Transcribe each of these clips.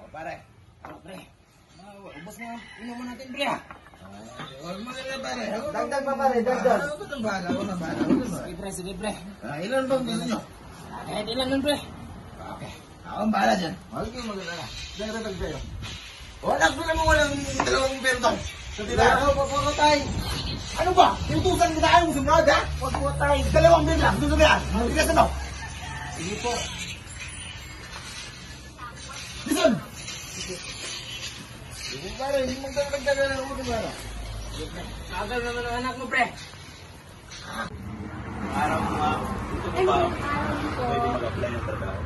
Pare. Pre. Ubos mo. Inuman natin, pre. Huwag mo nila, pare. Dagdag pa, pare. Dagdag. Ako nang bahala. Sige, pre. Sige, pre. Ilan bang gusto nyo? Kahit ilan nun, pre. Okay. Ako ang bahala dyan. Huwag kayong mag-alala. Dagdag tayo. Wala ko naman walang dalawang perdong. Sa tila. Puro tayo. Ano ba? Inutusan kita ayaw mo sumunod, ha? Puro tayo. Dalawang beer lang. Gusto ba yan? Tigas ano? Sige po. Listen! Sige pare, hindi magdagdagan na ako diba? Kagal naman ang anak mo, pre. Araw mo nga. Dito Ay, ba? araw Pwede po. mag-apply ng trabaho.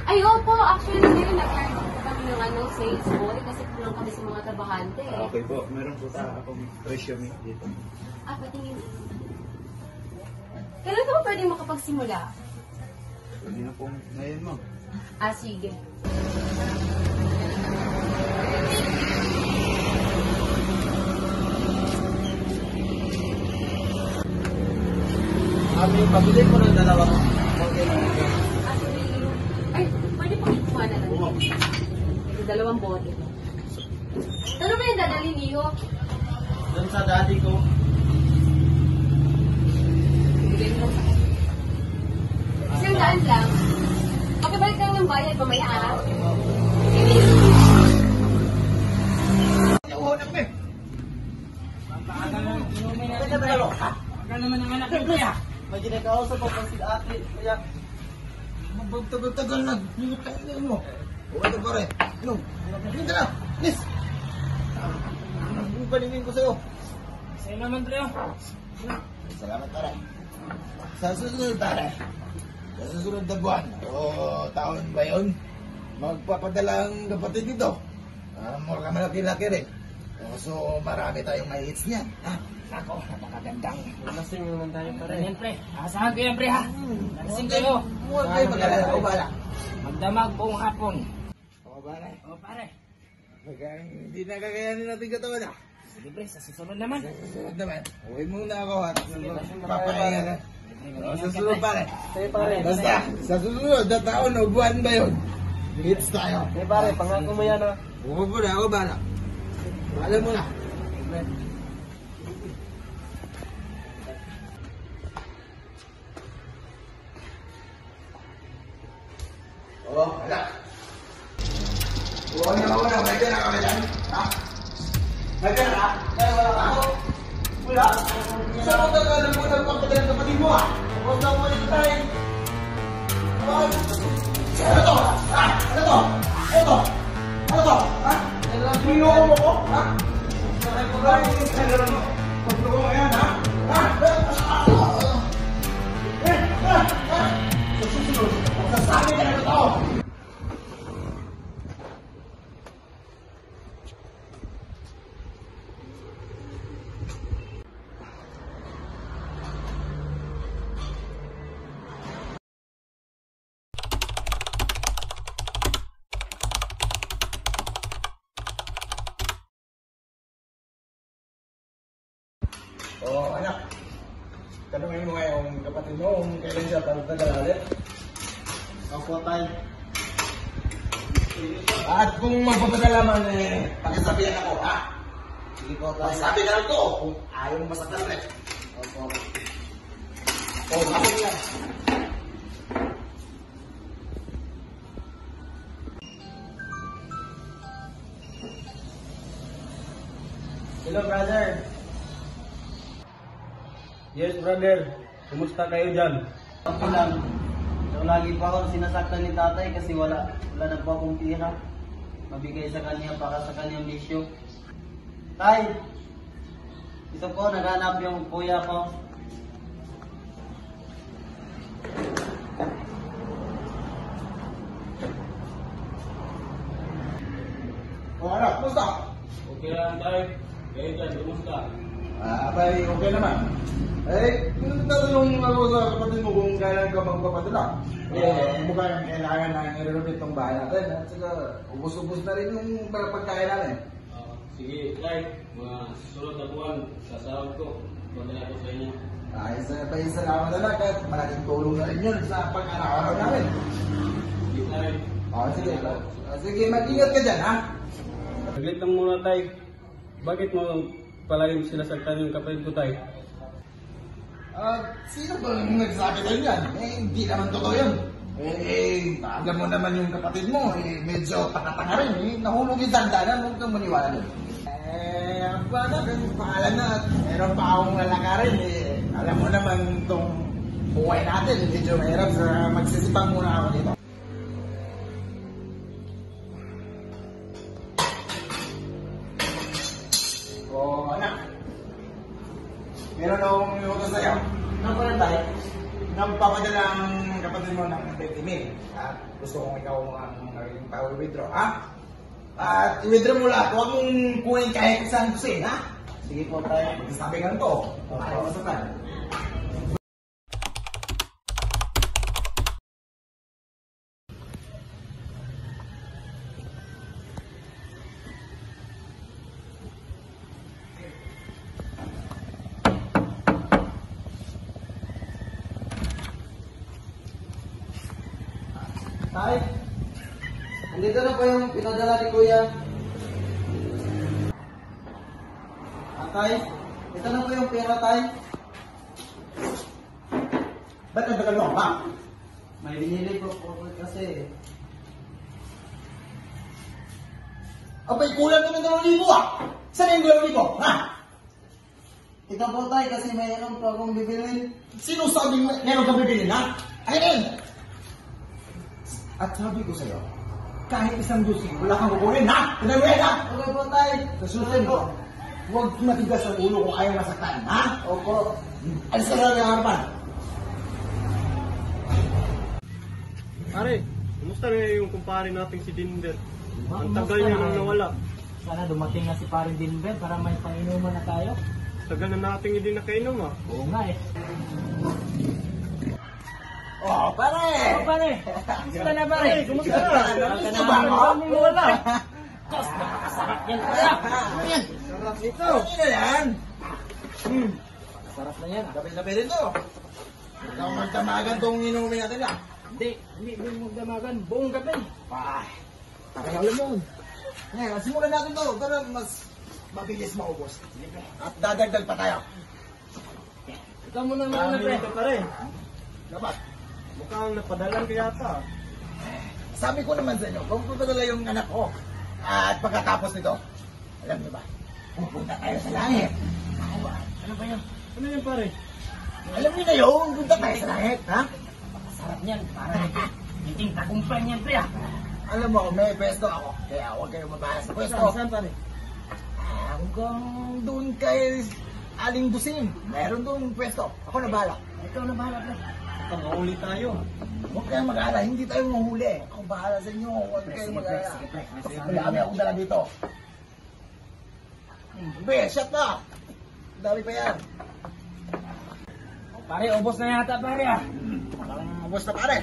Ay, opo. Actually, ngayon nag-learn po kami ng sales boy kasi kulang kami sa mga trabahante. Okay po, meron po akong resume dito. Patingin. Kailan ka pwede makapagsimula? Pwede na po ngayon mo. Sige. Pabili ko ng dalawang container. Ay, pwede pa kikuha na lang. May dalawang bote. Ano ba yung dadalhin niyo? Doon sa daddy ko. Bigay mo sa akin. Isang daan lang. Pakibalik lang ng bayad mamaya, ha? Nakuhunap eh! Kagal naman ang anak mo, pre. May ginagausap ako si ate. Kaya, Magtagal-tagal na. Hinutang mo. Okay ito pare. Ano? Hinta na. Please. Ang paningin ko sa'yo. Sa'yo naman, pre. Salamat pare. Sa susunod pare. Sa susunod na buwan. O taon ba yun? Magpapadala ang kapatid dito. Mura malaki-laki rin. So marami tayong may hits niyan. Ako, napakagandang. lasing naman tayo pare. Ganyan, pre. Asahan ko yan, pre, ha? Nalasing kayo. Huwag kayo mag-alala. Ako bala. Magdamag buong hapon. Ako bala. O, pare. Hindi na kakayanin natin katawan Sige, pre. Sa susunod naman. Susunod naman. Uwi muna ako at papahinga na. Susunod pare. Sige pare. Basta, sa susunod na taon o buwan ba yun? Hits tayo. Sige pare, pangako mo yan ha. Huwag mo na, ako bala. Alam mo na. Oh, wala. Huwag na, may ka na kami dyan. Ha? May ka na? Kaya wala ka ako. Wala. Saan mo tagalan mo ng pagkadalan ng kapatid mo, ha? Huwag na mo ulit tayo. Ano to? Ha? Ano to? Ano to? Ano to? Ha? Pinuho mo ko? Ha? Saan ko ba yung kailangan mo? Pagluko mo yan, ha? Ha? Sa susunod, sasabi ka na ito. Oh, anak. Tanungin mo nga yung kapatid mo kung kailan siya tagal-ulit. Opo tayo. At kung mapapadala man, pakisabihan ako, ha? Sige po tayo. Sabi ka lang to, kung ayaw mo masaktan ulit. Opo. Oh, ako yan. Hello brother. Yes, brother. Kumusta kayo dyan? Okay lang. So, lagi pa ako sinasaktan ni tatay kasi wala na po akong pira. Mabigay sa kanya para sa kanyang bisyo. Tay! Ito po, naghanap yung kuya ko. Oh, anak, kumusta? Okay lang tayo. Kayo dyan, kumusta? Abay, okay naman. Eh, tatanong ako sa kapatid mo kung kailan ka magpapadala. Mukhang kailangan na i-renovate tong bahay natin. At saka, ubos-ubos na rin yung pagkain namin. Sige, tayo. Mga susunod na buwan, sasahod ko. Padala ko sa inyo. Salamat anak at malaking tulong na rin yun sa pag-araw namin. Sige tayo. Sige. Sige, mag-ingat ka dyan, ha? Saglit lang muna, tay. Bakit mo palaging sinasaktan yung kapatid ko, tay? Sino ba yung nagsabi tayo yan? Hindi naman totoo yun. Alam mo naman yung kapatid mo, medyo tanga-tanga rin. Nahulog yung dandanan, huwag kang maniwala doon. Paalam na, meron pa akong lalakarin. Alam mo naman itong buhay natin, medyo mahirap sa magsisipang muna ako dito. Anak. Meron akong inutos sa'yo. Ano pa rin tayo? Napapadala ang kapatid mo ng 20,000. Gusto kong ikaw ang withdraw, ha? At i-withdraw mo lahat. Huwag mong kunin kahit isang kusin, ha? Sige po tayo. Sabi ka to. Ayaw masaktan. Tay, andito na po yung pinadala ni Kuya. Tay, ito na po yung pera, Tay. Ba't ang tagal mo, ha? May binili po po kasi. Abay, kulang naman 2,000, ha? Saan yung 2,000, ha? Ito po, Tay, kasi mayroon po akong bibilin. Sino sabi mo meron kang bibilin, ha? Ayun! At sabi ko sa'yo, kahit isang dusin, wala kang kukunin, ha? Pinawin, ha? Okay po, Tay. Sa susunod ko, huwag matigas ang ulo kung ayaw masaktan, ha? Opo. Alis ka lang ang harapan. Pare, kumusta na yung kumpare natin si Dinder? Ang tagal niya nang nawala. Sana dumating na si Paring Dinber para may panginuman na tayo. Tagal na natin hindi nakainom, ah. Oo nga eh. Oh, pare! Pare, kumusta na pare? Kumusta na? Gusto ba ako? Wala. Kos, napakasarap yan. Ayan! Sarap ito. Ano na yan? Sarap na yan. Gabi-gabi rin to. Huwag kang magdamagan tong inumin natin, ha? Hindi magdamagan. Buong gabi. Ay, alam mo. Ngayon, simulan natin to para mas mabilis maubos. At dadagdag pa tayo. Ikaw muna muna pre. Dito, pare. Dapat. Mukhang napadalan ka yata. Sabi ko naman sa inyo, kung pupadala yung anak ko, at pagkatapos nito, alam niyo ba, pupunta tayo sa langit. Ano ba yan? Ano yan, pare? Alam niyo na yun, punta tayo sa langit, ha? Sarap niyan. Parang hiting tagumpay niyan pre ah. Alam mo, may pwesto ako, kaya huwag kayong mabahas sa pwesto. Saan, pare? Hanggang doon kay Aling Dusin, mayroon doon pwesto. Ako na bahala. Ikaw na bahala pre. Pag-uli tayo. Huwag kayong mag-alala, hindi tayo mahuli. Ako bahala sa inyo, huwag kayong mag-alala. Marami akong dala dito. Be, shut na! Dami pa yan. Pare, ubos na yata pare ah. Parang ubos na pare.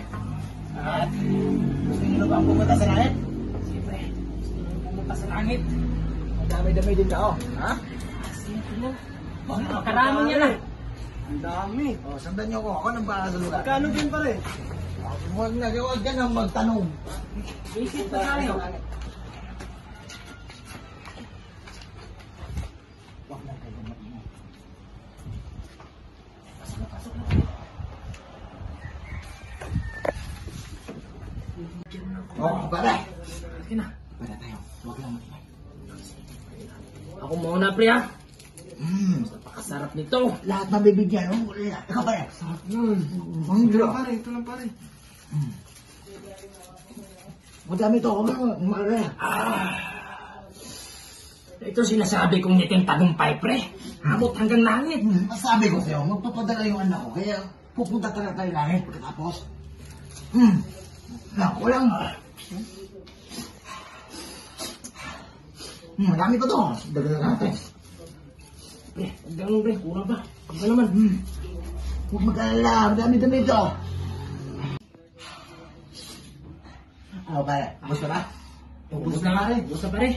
At gusto nyo na ba ang pumunta sa langit? Siyempre, gusto nyo pumunta sa langit. Ang dami-dami din ka, oh. Ha? Siyempre mo. Nakarami niya na. Ang dami. Oh, sundan nyo ako. Ako nang bahala sa lugar. Kano din, pare? Huwag ka nang magtanong. Visit na tayo. Huwag na kayo mag-ingay. Oh, pare. Sige na. Para tayo. Huwag lang mag-ingay. Ako muna pre ah. Napakasarap nito. Lahat mabibigyan. Oh, ikaw pare. Ito lang, pare. Ito lang, pare. Madami to. Huwag kang mag-ingay. Ito sinasabi kong ngiting tagumpay pre. Abot hanggang langit. Masabi ko sa'yo, magpapadala yung anak ko. Kaya pupunta talaga tayo langit pagkatapos. Naku lang. Marami pa to. Dagdag natin. Pre, ang ganun pre. Kurang ba? Ang ba naman? Huwag mag-alala. Madami-dami ito. Ano pare? Gusto ba? Ubus na pare. Ubus na pare.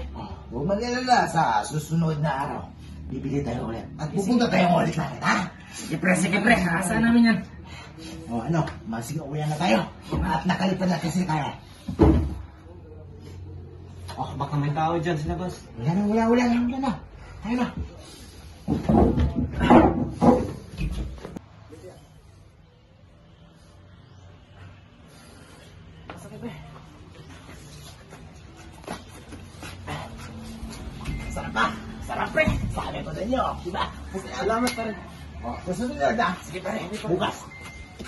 Huwag mag-alala. Sa susunod na araw, bibili tayo ulit. At pupunta tayo ulit langit, ha? Sige pre. Asa namin yan. O ano, masig uwi na tayo. At nakalipan na kasi tayo. Oh, baka may tao dyan sa labas. Wala na. Tayo na. Sarap pre. Sabi ko sa inyo, diba? Salamat pare. Oh, susunod na. Sige pare, bukas.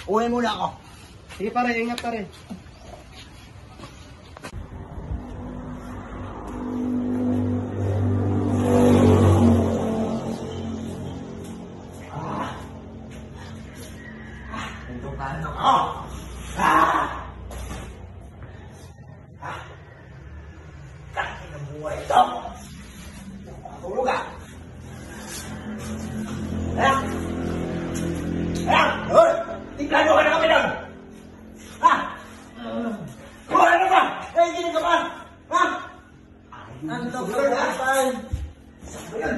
Uwi muna ako. Sige pare, ingat pare. Tuntukan ako. Kakin ang buhay ito. Tulog ka. Hoy! Tingkano ka na kami lang! Ha? Hoy, ano ba? Hindi ka ba? Ha? Ano daw ka ba? Ayan.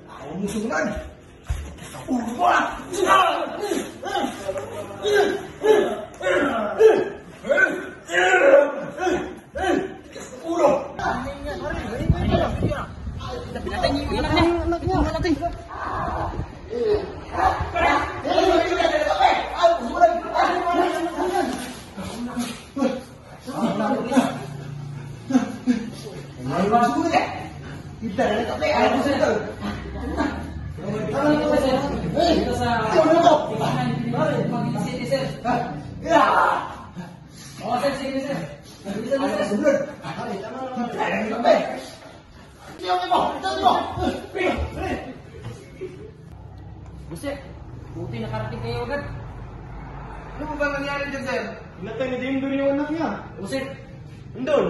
Ayaw mo sumunod. Ulo mo ah! Ulo! Buset, buti nakarating kayo agad. Ano ba nangyari dyan, sir? Pinatay ni Dindo yung anak niya. Buset, Andun.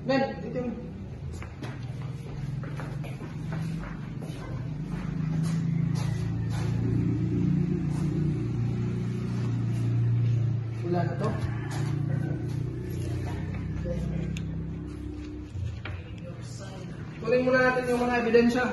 Men, dito yung... Wala na to. Kunin muna natin yung mga ebidensya.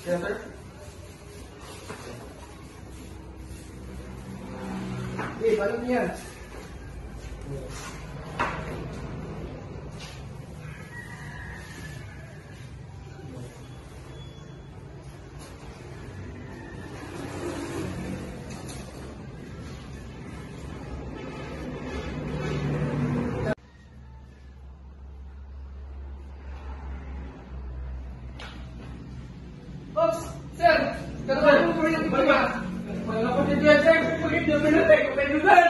Yes, sir. Eh, balik niya. Oops! Sir! Katawa mo po yung baliwa! Wala ko dito yan, sir! Pagkit na pinatay ko kayo doon!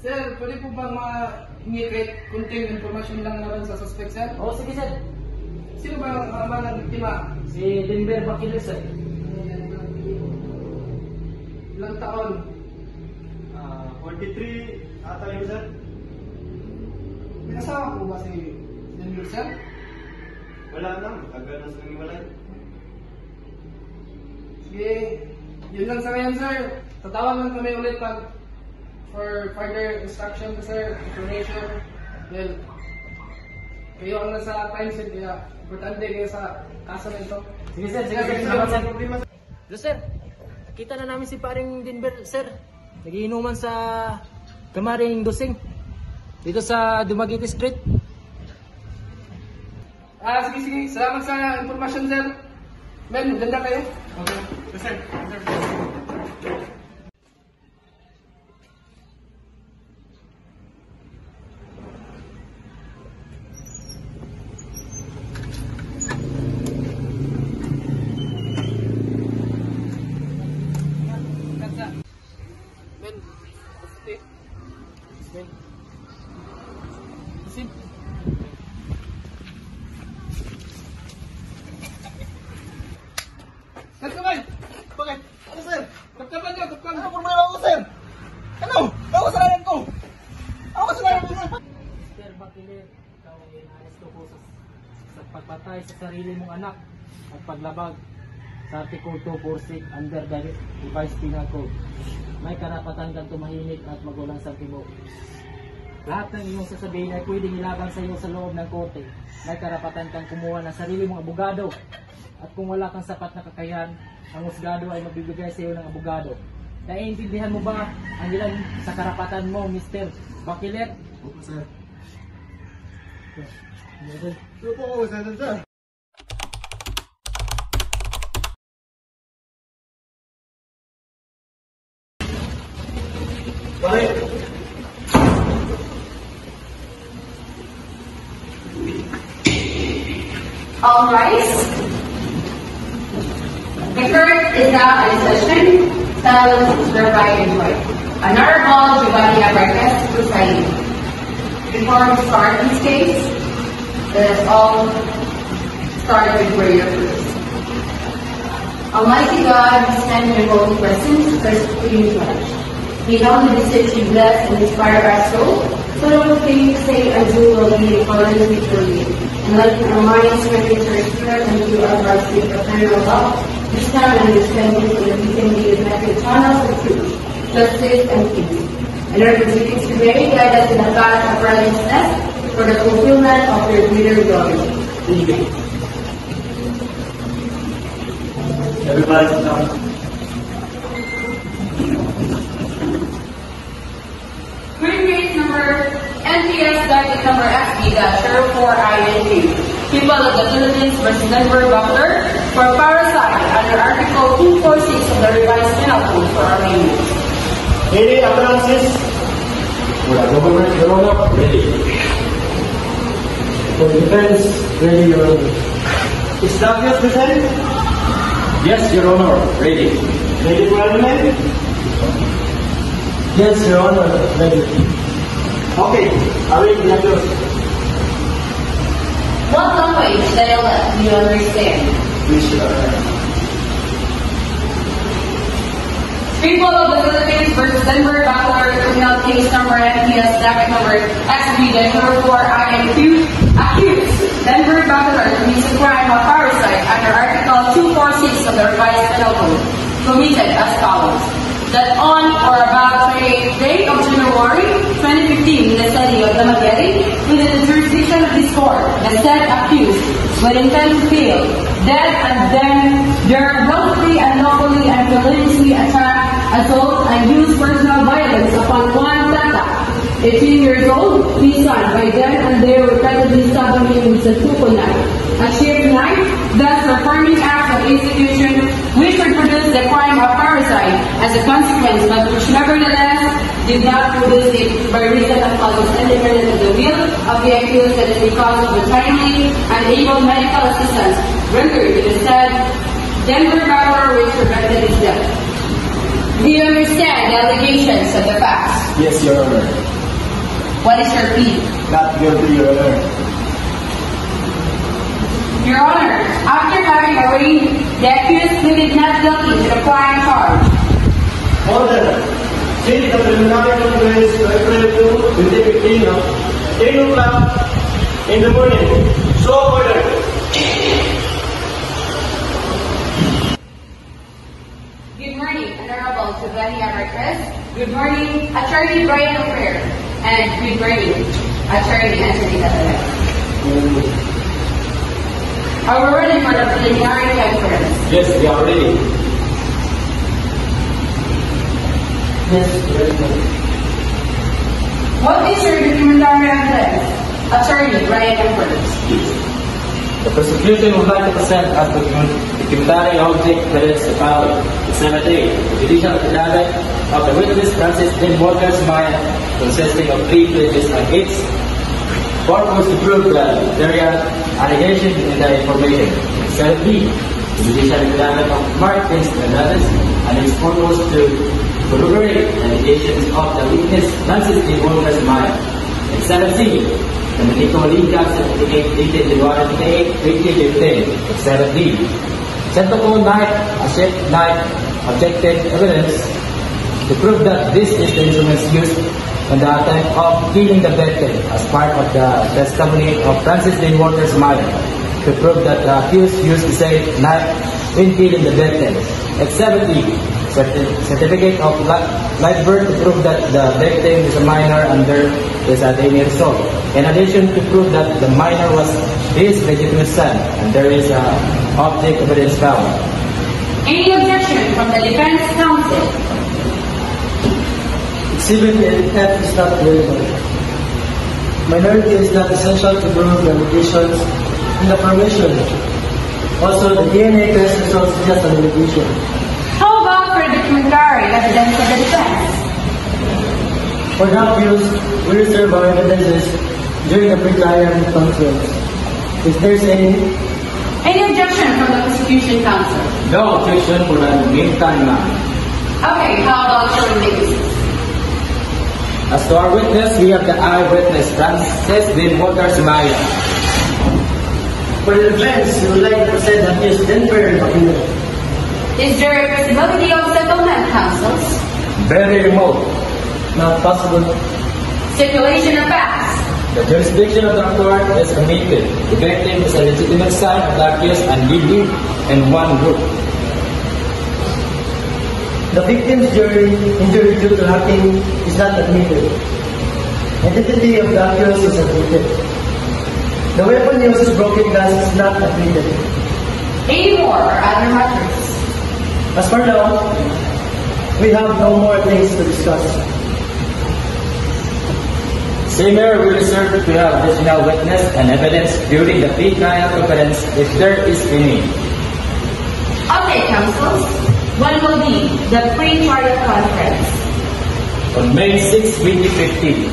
Sir, pwede po bang ma-hingi kahit kunting informasyon lang naman sa suspect, sir? oo sige sir. Sino ba ang ama ng biktima? Si Denver Bakiler sir. Ilang taon? 43 ata yun, sir. May asawa po ba si Denver, sir? Wala na, tagal na silang iwalay. Sige, yun lang sa ngayon, sir. Tatawag lang kami ulit pag for further instruction, sir, information. Well, kayo ang nasa time, sir, kaya importante kayo sa kaso na ito. Sige sir, sige sir. Salamat sir. Hello sir, nakita na namin si paring Denver sir. Nagiinuman sa Kamaring Dosing. Dito sa Dumaguete Street. Sige. Salamat sa information, sir. Men, maganda kayo. Okay. Sir. sarili mong anak at paglabag sa Article 246 under the Revised Penal Code. May karapatan kang tumahimik at magulang sa tibok. Lahat ng iyong sasabihin ay pwedeng ilaban sa iyo sa loob ng korte. May karapatan kang kumuha ng sarili mong abogado. At kung wala kang sapat na kakayahan, ang husgado ay magbibigay sa iyo ng abogado. Naiintindihan mo ba ang ilan sa karapatan mo, Mr. Bakilet? Opo, sir. Opo, sir. All rise. The court is now in session. Silence is hereby enjoined. Honorable Giovanni Abarcas presiding. Before we start this case, let us all start with prayer first. Almighty God, we stand in your holy presence, first being judge. May now the decision bless and inspire our soul, so that what things say and do will be in accordance with your will. And let our minds strengthen our spirit and do our hearts with eternal love, wisdom and understanding, so that we can be united channels of truth, justice, and peace. And our proceedings today guide us in the path of righteousness for the fulfillment of your greater glory. Amen. Everybody sit down. Green case number NPS docket number FB-04INQ. People of the Philippines versus Denver Doctor for parricide under Article 246 of the Revised Penal Code for arraignment. Any appearances? For the government, Your Honor, ready. For defense, ready, Your Honor. Is that your present? Yes, Your Honor, ready. Ready for argument? Yes, Your Honor, ready. Okay, I will be yours. What language dialect do you understand? Please, Your Honor. People of the Philippines versus Denver Bachelor criminal case number NPS docket number SB-04INQ accused Denver Bachelor commits a crime of parricide under Article 246 of the Revised Penal Code, committed as follows. That on or about 28th day of January 2015 in the city of Dumaguete, within the jurisdiction of this court, the said accused would intend to kill, dead and then their willfully and lawfully and religiously attack, assault, and use personal violence upon one Tata, 18 years old, his son, by them and there repeatedly stabbing him with a tuko knife, a sheath knife, thus performing acts of execution which would produce the crime of parricide as a consequence, but which nevertheless did not produce it by reason of causes independent of the will of the accused, that is because of the timely and able medical assistance rendered to the said Denver Bachelor which prevented his death. Do you understand the allegations of the facts? Yes, Your Honor. What is your plea? Not guilty, Your Honor. Your Honor, after having arraigned, the accused pleaded not guilty to the crime charge. Order. Since the preliminary conference to April 2, 2015 of 10 o'clock in the morning. So ordered. Good morning, Honorable Giovanni Abarcas. Good morning, Attorney Brian O'Fare. And good morning, Attorney Anthony Catalan. Are we ready for the preliminary conference? Yes, we are ready. Yes, ready. What is your documentary evidence? Attorney Brian O'Fare. The prosecution would like to present as documentary object that is the following. Exhibit A, the judicial affidavit of the witness Francis Dean Walker's mind, consisting of 3 pages and its purpose to prove the allegation in the information. Exhibit B, the judicial affidavit of Mark Vince Fernandez and its purpose to corroborate allegations of the witness Francis Dean Walker's mind. Exhibit C, the medical legal certificate dated January 28, 2015. Exhibit D, centerfold knife, a shaped knife, objective evidence to prove that this is the instruments used in the attempt of killing the victim as part of the testimony of Francis Dean Walker's mind. to prove that the accused used the same knife when killing the victim. Exhibit E, certificate of live birth to prove that the victim is a minor under is 18 years old. In addition to prove that the minor was his legitimate son, and there is object evidence found. Any objection from the defense counsel? Exhibit F is not relevant. Minority is not essential to prove the allegations in the permission. Also, the DNA test results is just an allegation. How about for the documentary evidence of the defense? For the accused, we reserve our evidences during the pre-trial conference. If there's any objection from the prosecution counsel? No objection for the meantime, ma'am. Okay, how about showing witnesses? As to our witness, we have the eyewitness, Francis Dean Walter Sumaya. For the defense, we would like to present the accused Denver Baquino. Is there a possibility of settlement, counsels? Very remote. Not possible. Stipulation of facts? The jurisdiction of the court is committed. The victim is a legitimate son of the accused and we live in one group. The victim's injury due to hacking is not admitted. Identity of the accused is admitted. The weapon used is broken glass is not admitted. Any more or other matters? As for now, we have no more things to discuss. Same here, we reserve to have additional witness and evidence during the pre-trial conference if there is any. Okay, counsels. When will be the pre-trial conference? On May 6, 2015.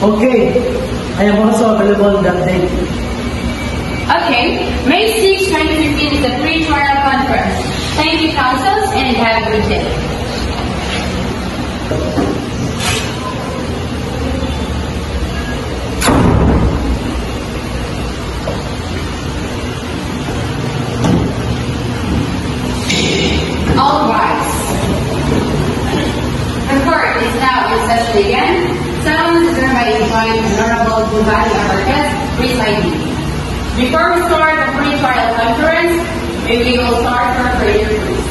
Okay, I am also available that day. Okay, May 6, 2015 is the pre-trial conference. Thank you, counsels, and have a good day. All rise. The court is now in session again. Sounds is hereby enjoined Honorable Giovanni Abarquez, presiding. Before we start the pre-trial conference, we will start our prayer first.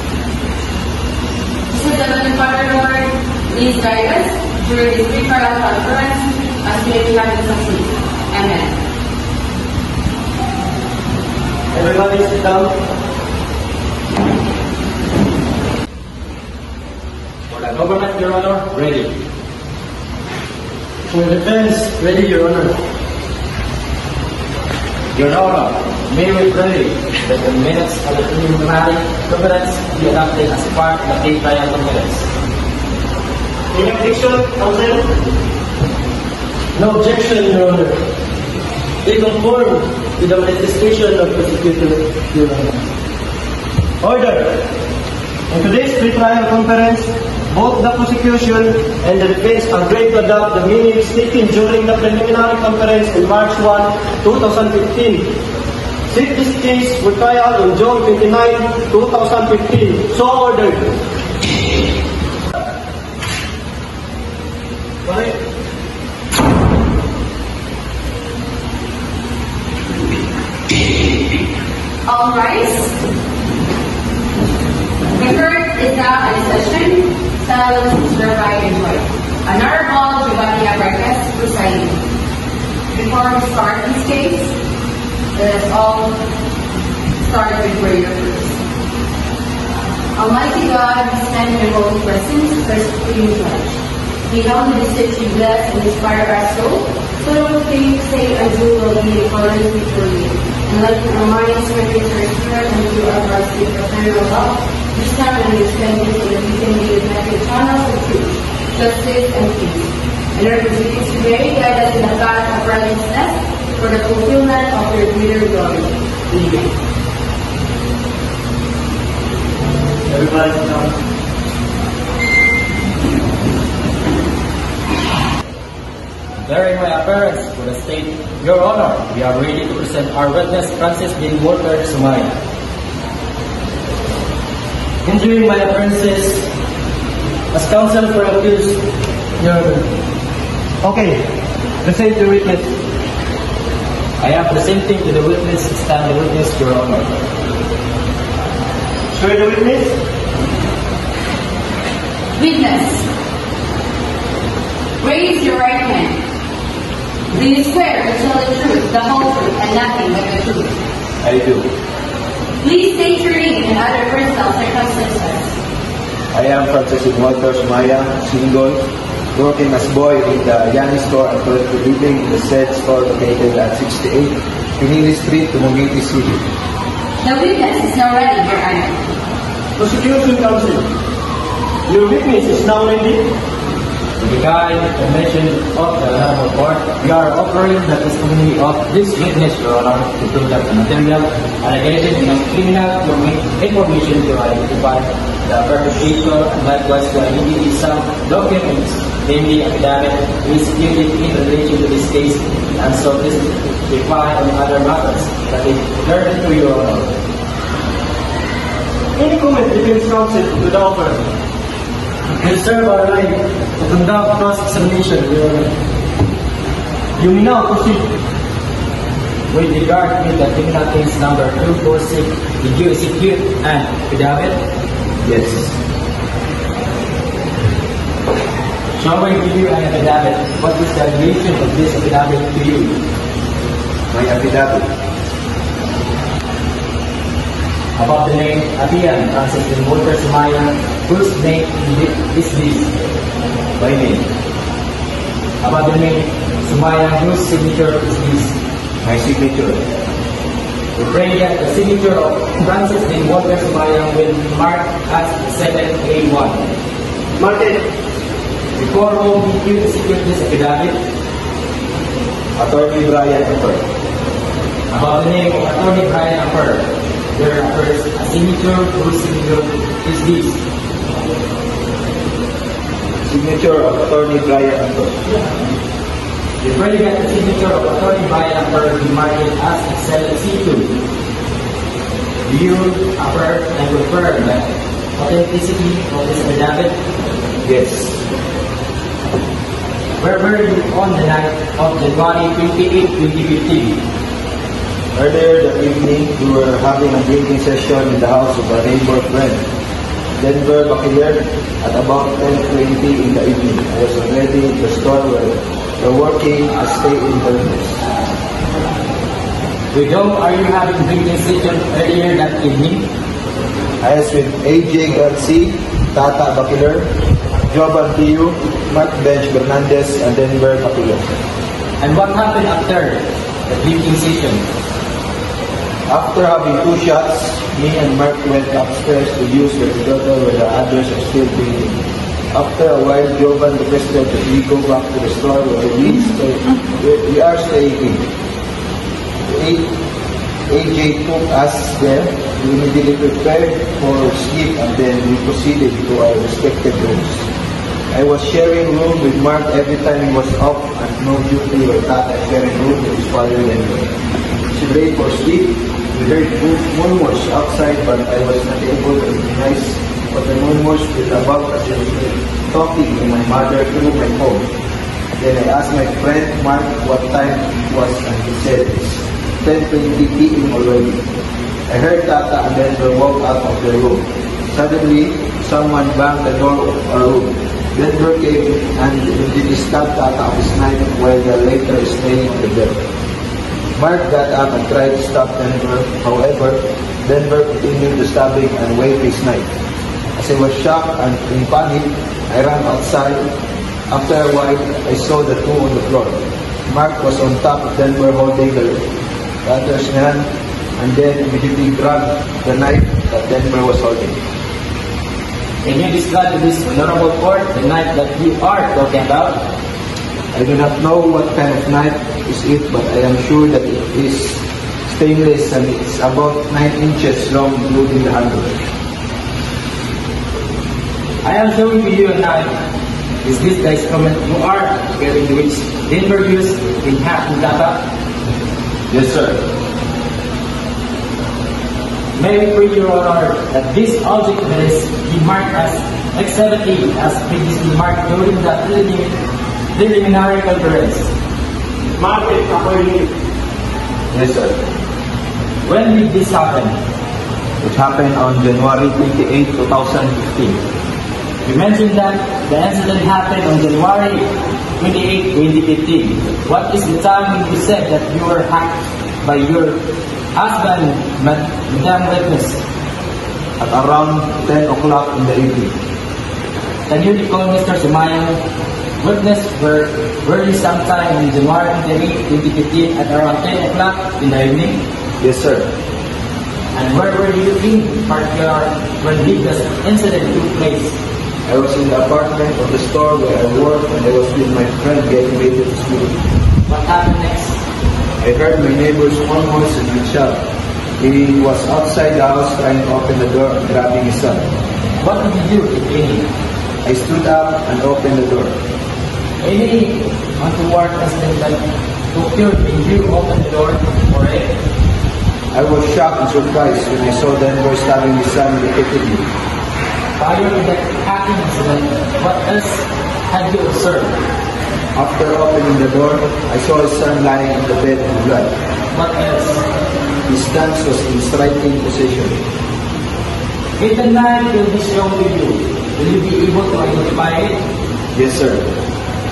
This is the Heavenly Father, Lord, please guide us during this pre-trial conference as we have to succeed. Amen. Everybody sit down. For the government, Your Honor, ready. For the defense, ready, Your Honor. Your Honor, may we pray that the minutes of the preliminary conference be adopted as part of the pre-trial conference. Any objection, counsel? No objection, Your Honor. They conform to the manifestation of prosecutor, Your Honor. Order. In today's pre-trial conference, both the prosecution and the defense agreed to adopt the minutes taken during the preliminary conference on March 1, 2015. Set this case for trial on June 29, 2015. So ordered. All rise. The court is now in session. Silence is hereby enjoined. Honorable Giovanni Abarquez, presiding. Before we start this case, let us all start with prayer first. Almighty God, we stand in your holy presence, first supreme judge. We humbly beseech you, bless and inspire our soul, so that what things say and do will be in accordance before you. And let our minds strengthen our spirit and do our hearts with eternal love, wisdom and understanding, so that we can be united channels of truth, justice, and peace. And our proceedings today guide us in the path of righteousness for the fulfillment of your greater glory. Amen. Everybody sit down. During my appearance for the state, Your Honor, we are ready to present our witness, Francis Dean Walter Sumaya. And during my appearances as counsel for accused, Your Honor, Okay, present the witness. I am presenting to the witness, stand the witness, Your Honor. Swear the witness? Witness, raise your right hand. Do you swear to tell the truth, the whole truth, and nothing but the truth? I do. Please state your name and other personal circumstances. I am Francis Walter Sumaya, single, working as boy in the Yanni store and currently living in the said store located at 68 Pinili Street, Dumaguete City. The witness is now ready, Your Honor. Prosecution counsel, your witness is now ready. With the kind permission of the Honorable Court, we are offering the testimony of this witness, Your Honor, to prove that the material allegations in criminal information to identify the perpetrator and likewise to identify some documents, namely affidavit, is executed in relation to this case, and so testify on other matters that is heard to Your Honor. Any comment defense counsel to the offer? We reserve our right to conduct cross-examination, Your Honor. You may now proceed. With regard to the criminal case number 246, did you execute an affidavit? Yes. Showing to you an affidavit, what is the relation of this affidavit to you? My affidavit. About the name Abian Francis Walter Sumaya, whose name is this? My name. About the name Sumaya, whose signature is this? My signature. We pray that the signature of Francis Walter Sumaya will be marked as 7A1. Mark it. Before whom did you execute this affidavit? Attorney Brian Upper. About the name of Attorney Brian Upper, there occurs a signature whose signature is this? Signature of Attorney Brian Upper. We pray that the signature of Attorney Brian Upper be marked as Excel C2. Do you affirm and confirm the authenticity of this affidavit? Yes. Where were you on the night of January 28, 2015? Earlier that evening, we were having a drinking session in the house of a neighbor friend, Denver Bakiler, at about 10:20 in the evening. I was already in the store where we're working as stay-in workers. With whom are you having drinking session earlier that evening? I was with AJ Garcia, Tata Bakiler, Jovan Pio, Mark Bench Bernandez, and Denver Bakiler. And what happened after the drinking session? After having 2 shots, me and Mark went upstairs to use the together where the others are still drinking. After a while, Jovan requested that we go back to the store where we are staying. AJ took us there. We immediately prepared for sleep and then we proceeded to our respective rooms. I was sharing room with Mark every time he was off and no duty or Tata sharing room with his father and me. She lay for sleep. We heard murmurs outside, but I was not able to recognize what the murmurs were about as I was talking to my mother through my phone. Then I asked my friend Mark what time it was, and he said it's 10:20 p.m. already. I heard Tata and then we walked out of the room. Suddenly, someone banged the door of our room. Denver came and immediately stabbed Tata with his knife while the later is laying on the bed. Mark got up and tried to stop Denver. However, Denver continued the stabbing and waved his knife. As I was shocked and in panic, I ran outside. After a while, I saw the two on the floor. Mark was on top of Denver holding the other's hand and then immediately grabbed the knife that Denver was holding. Can you describe to this honorable court the knife that you are talking about? I do not know what kind of knife is it, but I am sure that it is stainless and it's about 9 inches long, including the handle. I am showing to you a knife. Is this the instrument you are carrying which Denver used in hacking Tata? Yes, sir. May we pray your honor that this object is be marked as X70 as previously marked during the preliminary preliminary conference. Market accordingly. Yes, sir. When did this happen? It happened on January 28, 2015. You mentioned that the incident happened on January 28, 2015. What is the time when you said that you were hacked by your husband, Madam Witness? At around 10 o'clock in the evening. Can you recall, Mr. Sumayan, Witness, were you sometime on January 28, 2015 at around 10 o'clock in the evening? Yes, sir. And where were you in particular when this incident took place? I was in the apartment of the store where I work, and I was with my friend getting ready to school. What happened next? I heard my neighbor's phone voice and my child. He was outside the house trying to open the door and grabbing his son. What did you do, if any? I stood up and opened the door. Any untoward incident that occurred when you opened the door for it? I was shocked and surprised when I saw Denver stabbing his son repeatedly. Prior to that hacking incident, what else had you observed? After opening the door, I saw his son lying on the bed in blood. What else? His stance was in striking position. If the knife will be shown to you, will you be able to identify it? Yes, sir.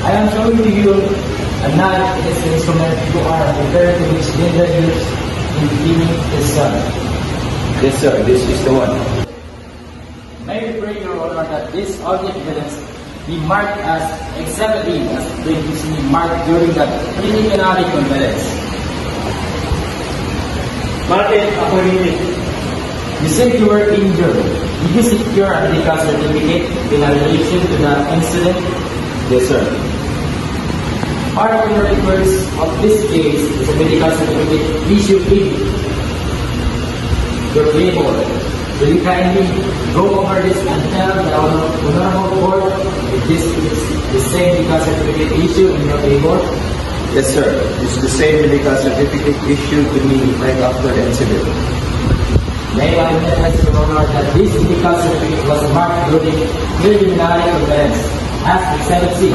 I am showing to you a knife is an instrument you are referring to which Linda used in killing his son. Yes, sir. This is the one. May we pray, Your Honor, that this audio evidence be marked as Exhibit E as previously marked during the preliminary conference. Market accordingly. You said you were injured. Did you secure a medical certificate in relation to the incident? Yes, sir. Part of the records of this case is a medical certificate issued in your label. Will you kindly go over this and tell the Honorable Court if this is the same medical certificate issued in your label? Yes, sir. It's the same medical certificate issued to me right after the incident. May I witness, Your Honor, that this medical certificate was marked during preliminary conference as Exhibit C.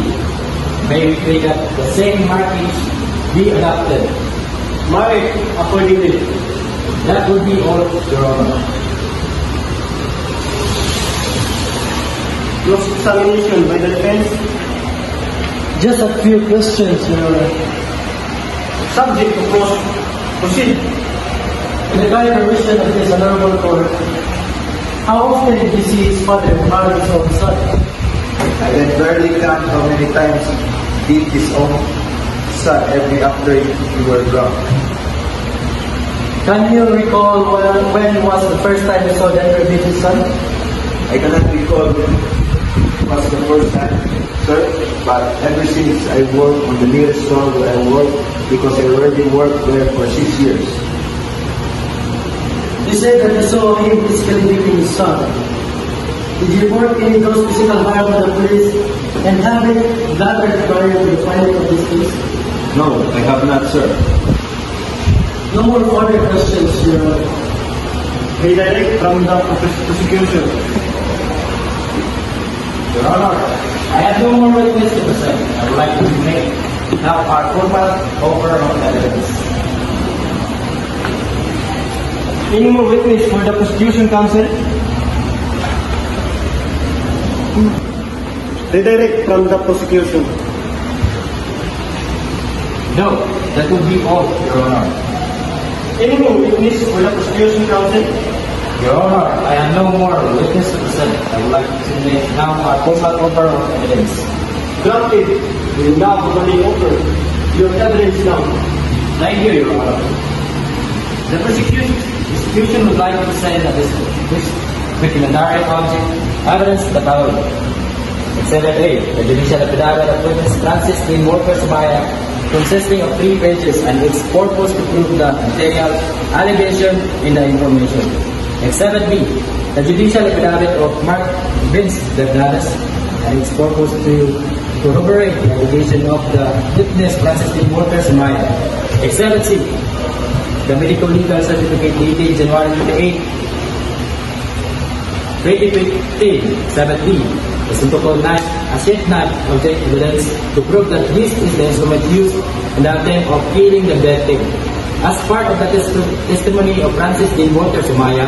May we pray that the same markings be adopted. Market accordingly. That would be all, Your Honor. Cross-examination by the defense. Just a few questions, Your Honor. Subject to proceed. In the kind permission of this Honorable Court, how often did you see his father marry his own son? I can barely count how many times he beat his own son every after he were drunk. Can you recall when was the first time you saw Denver beat his son? I cannot recall when it was the first time, sir, but ever since I worked on the nearest store where I work, because I already worked there for 6 years. You said that you saw him physically beating his son. Did you report any of those physical harm to the police and have it gathered prior to the filing of this case? No, I have not, sir. No more further questions, Your Honor. May direct from the prosecution. Your Honor, I have no more witness to present. I would like to make now our formal offer of evidence. Any more witness for the prosecution counsel? Redirect from the prosecution. No, that would be all, Your Honor. Any more witness for the prosecution counsel? Your Honor, I have no more witness to present. I would like to make now our formal offer of evidence. Granted, we will now formally offer your evidence now. Thank you, Your Honor. The prosecution would like to present that this preliminary object evidence the following. Exhibit A, the judicial affidavit of witness Francis T. Walker Sabaya, consisting of 3 pages and its purpose to prove the material allegation in the information. Exhibit B, the judicial affidavit of Mark Vince Vergades and its purpose to corroborate the allegation of the witness Francis T. Walker Sabaya. Exhibit C, the medical legal certificate dated January 28, 2015, Exhibit D, the simple code 9 a sheath knife object evidence to prove that this is the instrument used in the attempt of killing the victim. As part of the testimony of Francis D. Walter Sumaya,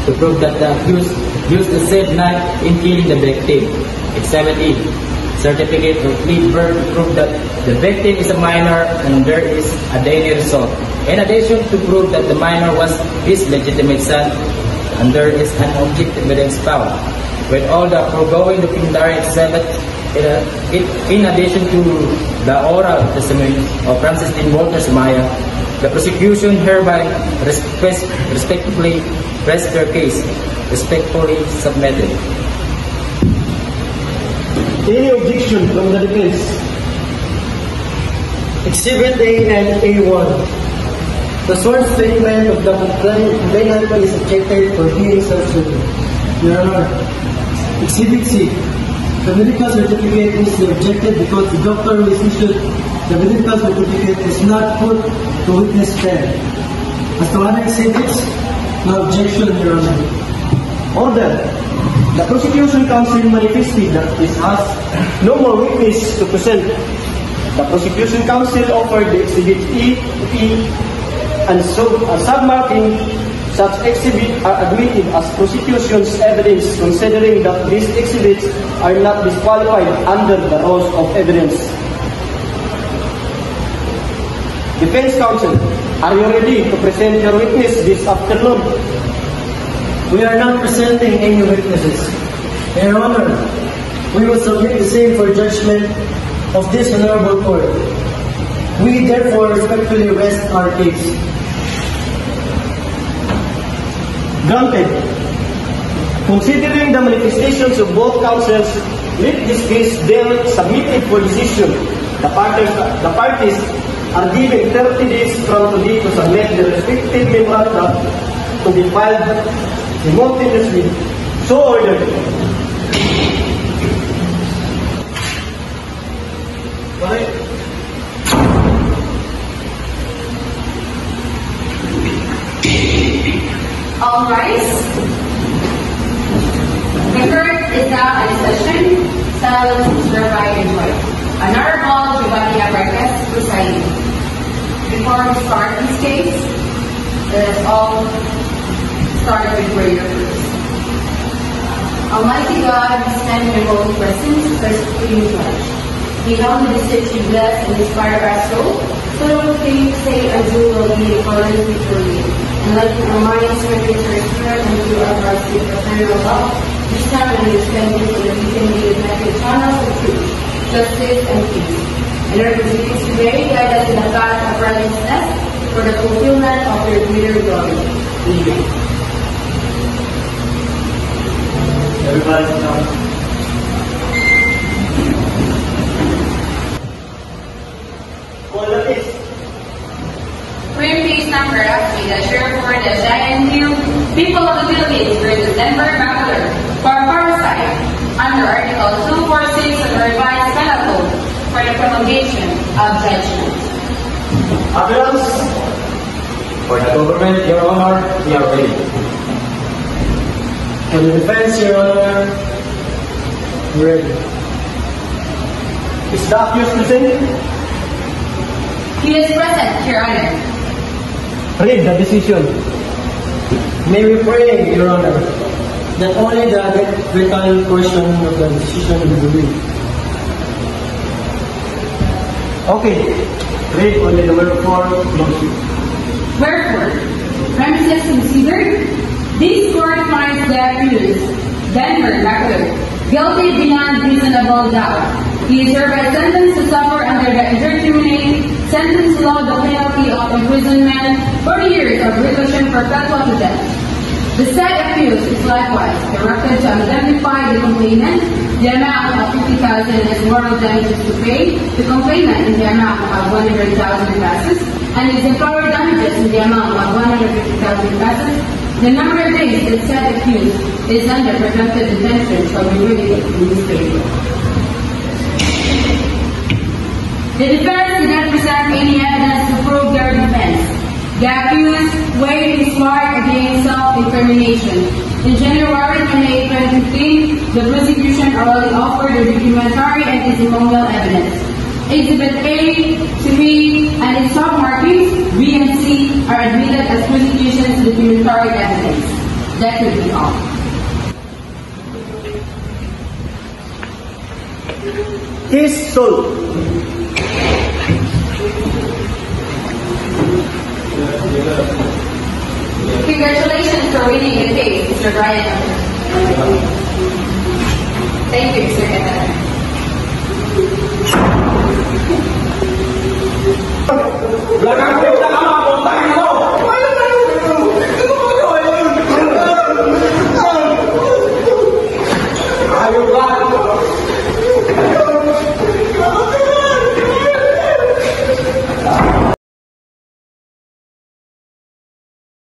to prove that the accused used the said knife in killing the victim. Exhibit E. Certificate of plea birth to prove that the victim is a minor and there is a daily result. In addition to prove that the minor was his legitimate son, and there is an objective evidence found. With all the foregoing documentary exhibit, in addition to the oral testimony of Francis D. Walter Sumaya, the prosecution hereby respectively rests their case, respectfully submitted. Any objection from the defense? Exhibit A and A1. The sworn statement of the complainant is objected for being self-serving. Your Honor, Exhibit C. The medical certificate is objected because the doctor who is issued the medical certificate is not put to witness stand. As to other exhibits, no objection, Your Honor. Order. The prosecution counsel manifested that this has no more witness to present. The prosecution counsel offered the exhibit E, and so submarking such exhibits are admitted as prosecution's evidence, considering that these exhibits are not disqualified under the rules of evidence. Defense counsel, are you ready to present your witness this afternoon? We are not presenting any witnesses. Your Honor, we will submit the same for judgment of this honorable court. We therefore respectfully rest our case. Granted. Considering the manifestations of both counsels, let this case then submitted for decision. The parties are given 30 days from today to submit the respective memoranda to be filed simultaneously. So ordered. All rise. The court is now in session. Silence is hereby enjoined. Honorable Giovanni Abarcas presiding. Before we start this case, let us all start with prayer first. Almighty God, we stand in your holy presence, first being judge. We humbly beseech you, bless and inspire our soul, so that what we say and do will be in accordance with your will. And let our minds strengthen our spirit and do our hearts with eternal love, which time and understanding so that we can be united channels of truth, justice, and peace. In our proceedings today, guide us in the path of righteousness for the fulfillment of your greater glory. Amen. Everybody sit down. Call the case. Frame case number actually the sheriff for the Giant Hill People of the Philippines versus Denver Battler for parricide under Article 246 of the Revised Penal Code for the promulgation of judgment. Appellants. For the government, Your Honor, we are ready. For the defense, Your Honor, ready. Is the accused present? He is present, Your Honor. Read the decision. May we pray, Your Honor, that only the written portion of the decision will be read. Okay. Read only the word for motion. Wherefore, premises considered, this court finds the accused, Denver Battler, guilty beyond reasonable doubt. He is hereby sentenced to suffer under the indeterminate sentence law the penalty of imprisonment 40 years of reclusion perpetual to death. The said accused is likewise directed to indemnify the complainant the amount of 50,000 as moral damages to pay the complainant in the amount of 100,000 pesos and exemplary damages in the amount of 150,000 pesos. The number of days that said accused is under preventive detention shall be reviewed in this favor. The defense did not present any evidence to prove their defense. The accused weighed his part against self-incrimination. In January 28, 2015, the prosecution orally offered the documentary and testimonial evidence. Exhibit A, 3, and its sub-markings, B and C, are admitted as prosecution's documentary evidence. That would be all. Case solved. Congratulations for winning the case, Mr. Brian. Thank you, Mr. Kenneth.